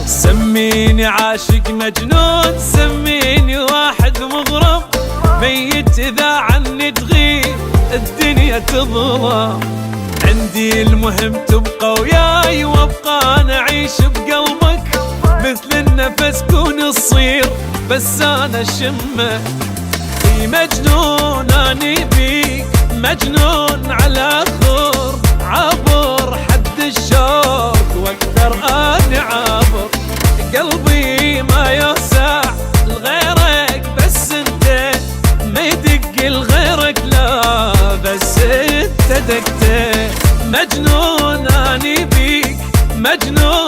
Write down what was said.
سميني عاشق مجنون، سميني واحد مغرم، ميت إذا عني تغيب الدنيا تظلم. عندي المهم تبقى وياي وابقى أنا أعيش بقلبك، مثل النفس كون تصير بس أنا شمك. في مجنون أني بيك، مجنون على خور، عبر حد الشوق واقدر أني عابر. قلبي ما يوسع لغيرك بس انت، ما يدق لغيرك لا بس انت دقته. مجنون أني بيك، مجنون